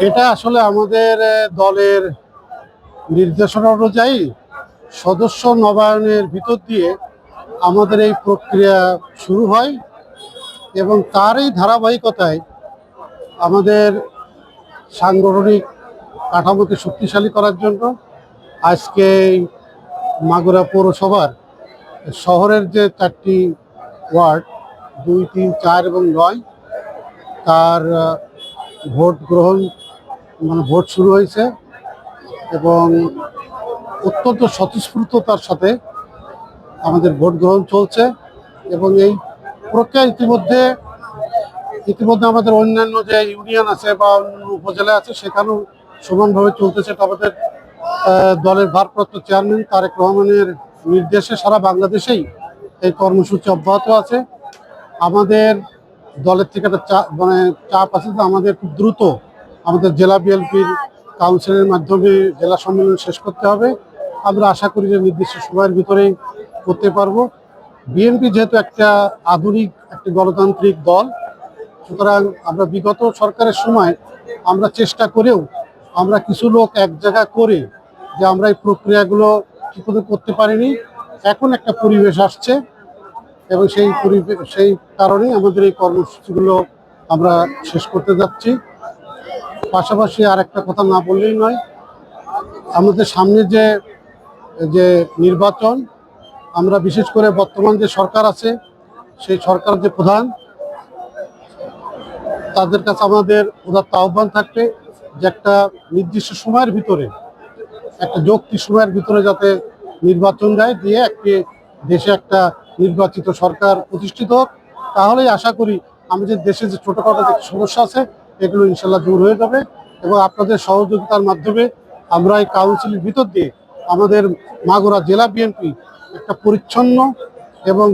এটা আসলে আমাদের দলের নির্দেশনা অনুযায়ী সদস্য নবায়নের ভিতর দিয়ে আমাদের এই প্রক্রিয়া শুরু হয় এবং তারই ধারাবাহিকতায় আমাদের সাংগঠনিক কাঠামোকে শক্তিশালী করার জন্য আজকে মাগুরা পৌরসভার শহরের যে 4টি ওয়ার্ড 2, 3, 4 এবং 9 তার ভোট গ্রহণ ভোট শুরু হয়েছে এবং অত্যন্ত স্বতঃস্ফূর্ততার সাথে আমাদের ভোট গ্রহণ চলছে এবং এই প্রক্রিয়া ইতিমধ্যে আমাদের অন্যান্য যে ইউনিয়ন আছে বা অন্যান্য উপজেলা আছে সেখানেও সমানভাবে চলতেছে। আমাদের দলের ভারপ্রাপ্ত চেয়ারম্যান তারেক রহমানের নির্দেশে সারা বাংলাদেশেই এই কর্মসূচি অব্যাহত আছে। আমাদের দলের থেকে একটা চাপ আছে যে আমাদের খুব দ্রুত আমাদের জেলা বিএনপির কাউন্সিলের মাধ্যমে জেলা সম্মেলন শেষ করতে হবে। আমরা আশা করি যে নির্দিষ্ট সময়ের ভিতরেই করতে পারবো। বিএনপি যেহেতু একটা আধুনিক একটি গণতান্ত্রিক দল, সুতরাং আমরা বিগত সরকারের সময় আমরা চেষ্টা করেও আমরা কিছু লোক এক জায়গা করে যে আমরা এই প্রক্রিয়াগুলো ঠিক মতো করতে পারিনি। এখন একটা পরিবেশ আসছে এবং সেই কারণেই আমাদের এই কর্মসূচিগুলো আমরা শেষ করতে যাচ্ছি। পাশাপাশি আর একটা কথা না বললেই নয়, আমাদের সামনে যে নির্বাচন, আমরা বিশেষ করে বর্তমান যে সরকার আছে সেই সরকার যে প্রধান, তাদের কাছে আমাদের উদাত্ত আহ্বান থাকবে যে একটা নির্দিষ্ট সময়ের ভিতরে, একটা যৌক্তিক সময়ের ভিতরে যাতে নির্বাচন দিয়ে একটি দেশে একটা নির্বাচিত সরকার প্রতিষ্ঠিত হোক। তাহলেই আশা করি আমাদের দেশে যে ছোটোখাটো যে সমস্যা আছে এগুলো ইনশাল্লাহ দূর হয়ে যাবে এবং আপনাদের সহযোগিতার মাধ্যমে আমরা এই কাউন্সিলের ভিতর দিয়ে আমাদের মাগুরা জেলা বিএনপি একটা পরিচ্ছন্ন এবং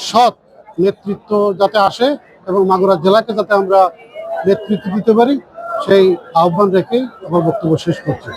সৎ নেতৃত্ব যাতে আসে এবং মাগুরা জেলাকে যাতে আমরা নেতৃত্ব দিতে পারি, সেই আহ্বান রেখেই আমার বক্তব্য শেষ করছি।